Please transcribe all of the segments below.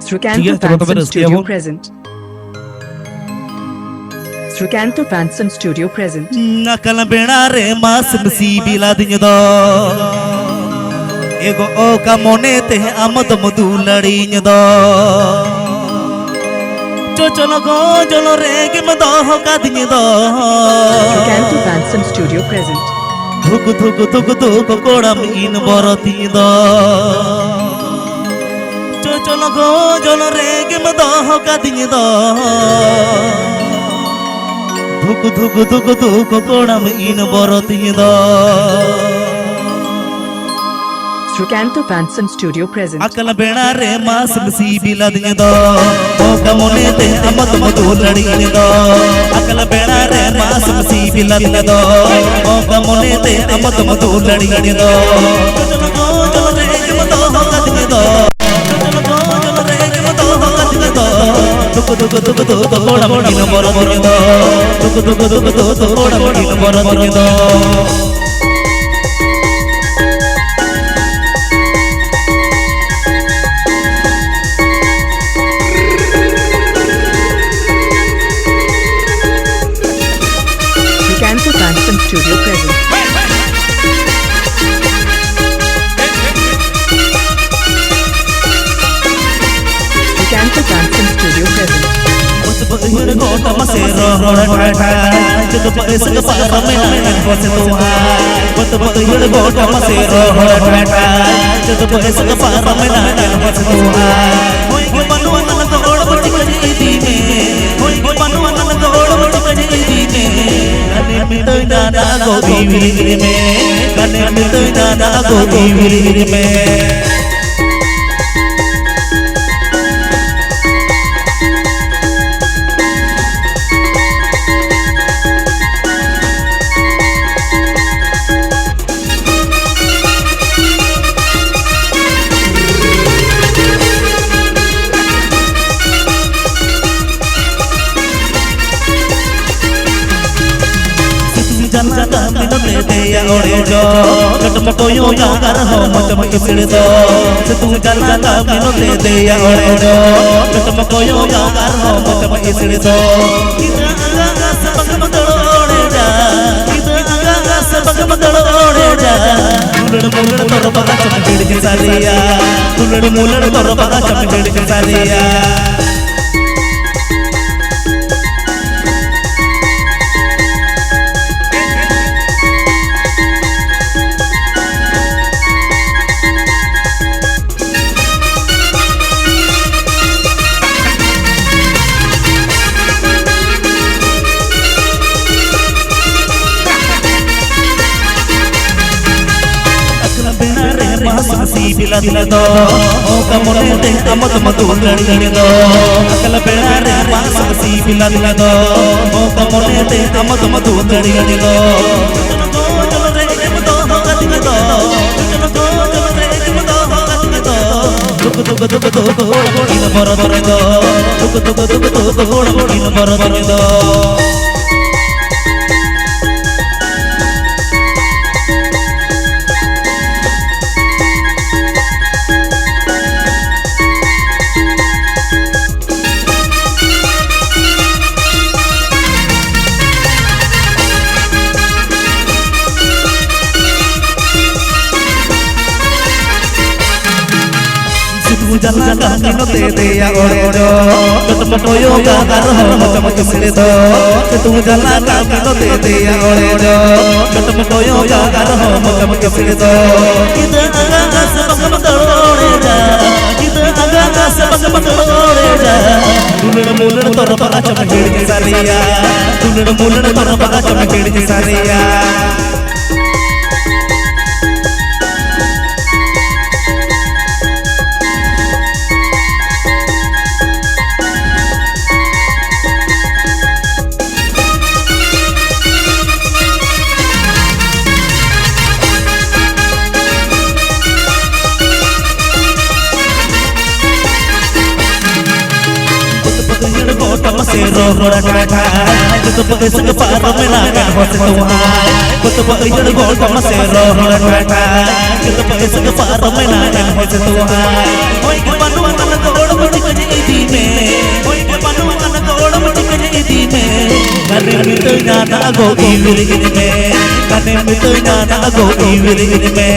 Srikanto Fansom Studio present. Srikanto Fansom Studio present. Nakala benare mas msibi ladinyo do. Ego oka monete amad madu ladinyo do. Cholo go cholo rege mado hoka dinyo do. Srikanto Fansom Studio present. Dhuk kodam in borati do. Cholo go cholo rege mado hoka dinyo do. Dhuk kodam in borati do. Srikanto Fansom Studio present. Akala benare mas msibi ladinyo do. Oka monete amad madu ladinyo do. Akala benare mas msibi ladinyo do. Oka monete amad madu ladinyo do. Cholo rege mado hoka dinyo do. Cholo rege mado hoka dinyo do. Dhuk kodam in borati do. Dhuk kodam in borati do. Srikanto Fansom Studio present. Srikanto Fansom Studio present. Hir gota masero hora thata jad paise ka para mena kose to hai bat hir gota masero hora thata jad paise ka para mena kose to hai hoi ke manuan na dod bati kadi dine hoi ke manuan na dod bati kadi dine kane mitoi na go bivir me kane mitoi na go bivir me Jana mino le de ya ore jo katmato yo ya gar ho matam isir do tu jana mino le de ya ore jo katmato yo ya gar ho matam isir do ida aga sabag madore ja ida aga sabag madore ja mulad tor baga cham jid ke sariya mulad tor baga cham jid ke sariya masibi ladinyo do oka monete amad madu ladinyo do akala benare mas masibi ladinyo do oka monete amad madu ladinyo do cholo rege mado hoka dinyo do cholo rege mado hoka dinyo do dhuk in borati do dhuk in borati do jana mino le de ya ore jo katmato yo ya gar ho matam isir do tu jana mino le de ya ore jo katmato yo ya gar ho matam isir do ida aga sabag madore ja ida aga sabag madore ja mulad tor baga cham jid ke sariya mulad tor baga cham jid ke sariya masero hora thata jad paise ka para mena kose to hai bat hir gota masero hora thata jad paise ka para mena kose to hai hoi ke manuan na dod bati kane mitanya na go iwili ini me kane mitanya na go iwili ini me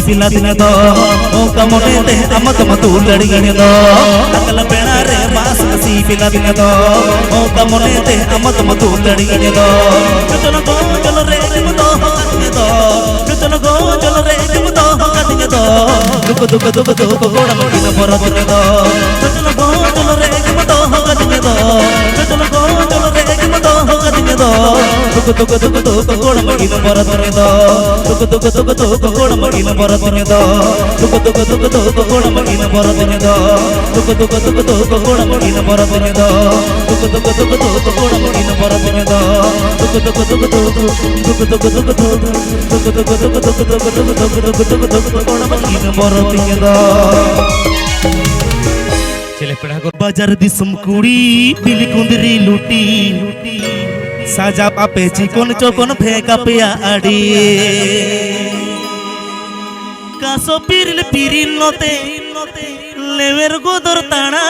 bila dina do o kamone te amat matu ladi gane do akal pena re mas si bila dina do o kamone te amat matu ladi gane do cholo go cholo re dim do katne do cholo go cholo re dim do katne do duk goda makina borat ne do cholo go cholo re dim do katne do cholo go cholo re dim do katne do duk goda makina borat ne do duk goda makina borat ne do duk goda makina borat ne do duk goda makina borat ne do duk goda makina borat ne do चले पड़ा को बाजार दिसम कुड़ी बिली कुंदरी लूटी साजा पापे चिकोन चोकोन फेंका पे आड़ी कासो पिरिल पिरिल नोते लेवेर गोदर ताना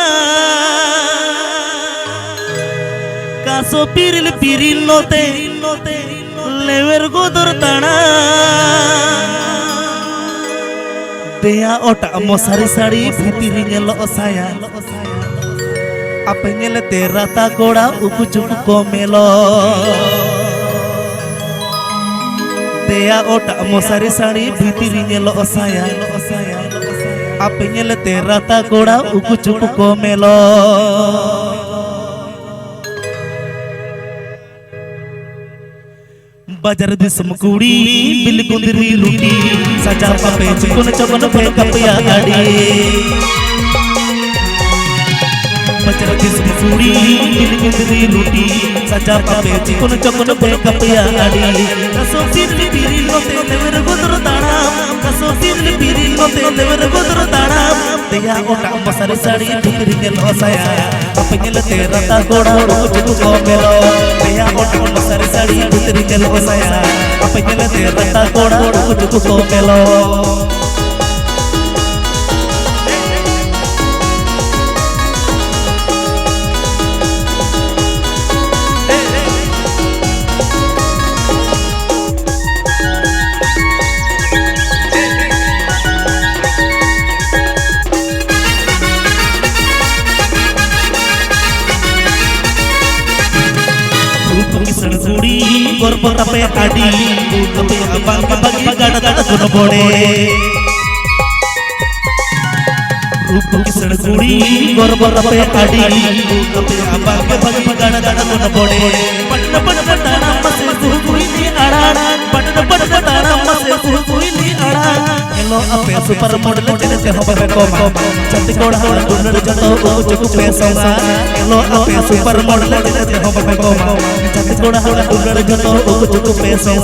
कासो पिरिल पिरिल नोते लेवेर गोदर ताना देया ओटा मोसारी साड़ी भीतरी नेलो ओसाया अपने ले तेरा ता कोड़ा उकु चुकु को मेलो देया ओटा मोसारी साड़ी भीतरी नेलो ओसाया अपने ले तेरा ता कोड़ा उकु चुकु को मेलो बाजार दिसम कुड़ी बिल कुंदरी लूटी सजा पापे चिकोन चकोन फेंका पे आड़ी बाजार दिसम कुड़ी बिल कुंदरी लूटी सजा पापे चिकोन चकोन फेंका पे आड़ी कसो पिरली पिरी लोते देवर गोदर ताड़ा कसो पिरली पिरी लोते देवर गोदर ताड़ा देया ओटा मसारी साड़ी भीतरी के लोसाया अपने ले तेरा ता कोड़ा उकु को मेलो देया ओटा मसारी साड़ी भीतरी के लोसाया अपने ले तेरा ता कोड़ा उकु को मेलो gorpota pe adi pe abang bagi gada gada kono bode rupu kisan kudi gorpota pe adi pe abang bagi gada gada kono bode patna patna tana mase kuhui ni ara patna tana mase kuhui ni ara hello ape super model chele te hoba pe kom chatti koda dunner jato uchu pesa hello ape super model chele te hoba pe kom chatti koda dunner jato uchu pesa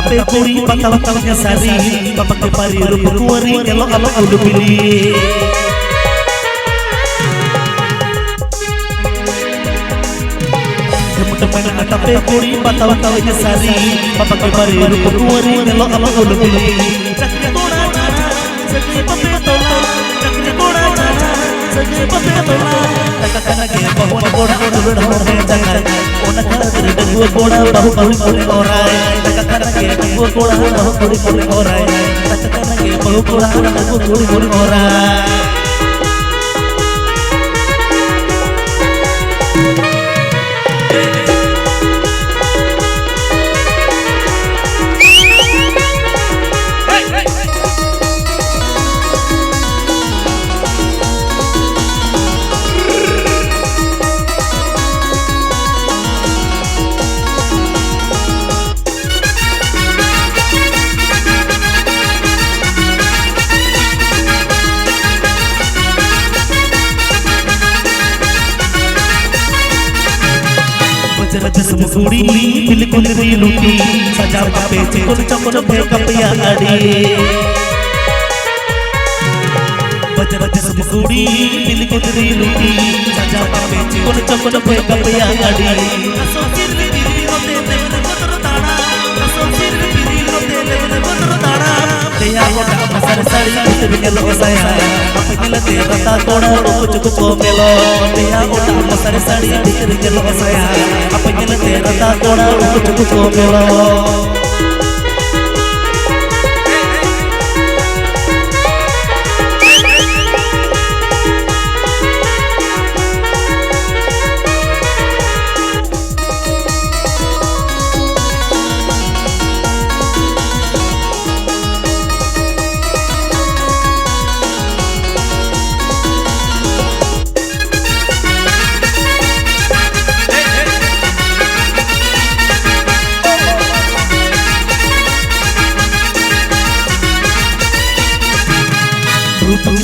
pe kuri patawatawnya sari papak ke pari rupu kuari elo alo udu pilih teman-teman kata pe kuri patawatawnya sari papak ke pari rupu kuari elo alo udu pilih cakri koda cana cakri pape tola cakri koda cana cakri pape tola takakana ke bahwa koda udu berhorme jangan ona kara dua koda bahu bahu kuri orai bahu koda bahu kuri orai takakana ke bahu koda bahu kuri orai समसूड़ी बिल्कुल री लूटी सजा पे चिकुन चकुन फेंक पिया अड़ी बजरज समसूड़ी बिल्कुल री लूटी सजा पे चिकुन चकुन फेंक पिया अड़ी कसो सिर बिरी होते तेरे बदर दाना कसो सिर बिरी होते तेरे बदर दाना तेया कोटा मसर साड़ी बिगल ओसाया अपने तेरा ता तोड़ा रोज को मेलो तेया कोटा मसर साड़ी बिगल ओसाया अपने तेरा ता तोड़ा रोज को मेलो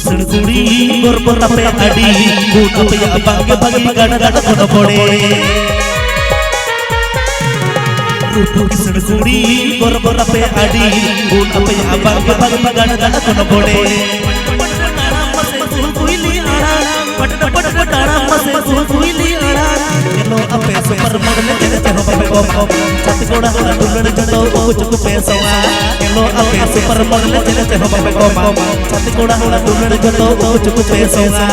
सड़सुड़ी गोरबो तपे अड़ी बूट पे बांग भागी गड़ गड़ कोन पड़े रूप की सड़सुड़ी गोरबो तपे अड़ी बूट पे बांग भागी गड़ गड़ कोन पड़े पट पट पटाड़ा मसे सुईली आड़ा येलो अपे सुपर मॉडल तेरे ते होबे को छत गोड़ा दुलड़ जतो कुछ को पैसा येलो अपे सुपर मॉडल तेरे ते होबे को छत गोड़ा दुलड़ जतो कुछ को पैसा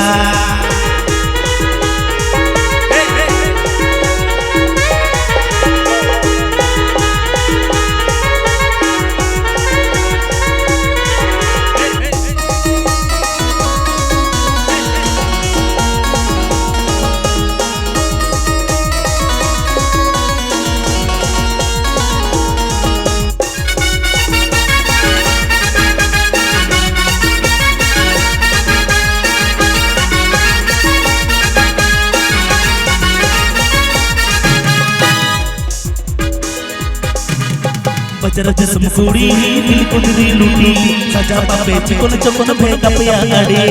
बजरज समसूड़ी बिल्कुल री लूटी सजा पे चिकुन चकुन फेंक पिया अड़ी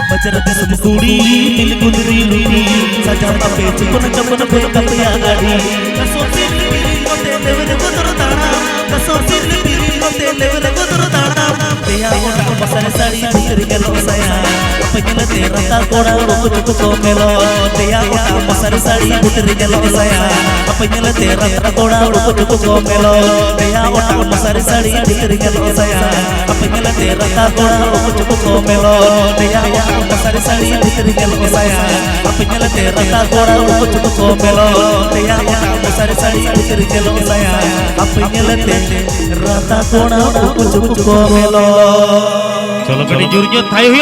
बजरज समसूड़ी बिल्कुल री लूटी सजा पे चिकुन चकुन फेंक पिया अड़ी कसो सिर बिरी होते लेवल बदर दाना कसो सिर बिरी होते लेवल बदर दाना तेया कोटा मसर साड़ी बिर के लोसाया अपने तेरा ता कोड़ा रोज को मेलो तेया कोटा मसर साड़ी बिर के लोसाया अपने तेरा ता कोड़ा रोज को मेलो तेया कोटा मसर साड़ी बिर के लोसाया अपने तेरा ता कोड़ा रोज को मेलो तेया कोटा मसर साड़ी बिर के लोसाया अपने तेरा ता कोड़ा रोज को मेलो तेया कोटा मसर साड़ी बिर के लोसाया अपने तेरा ता कोड़ा रोज को मेलो चलो कड़ी जुर्जो थाई हुई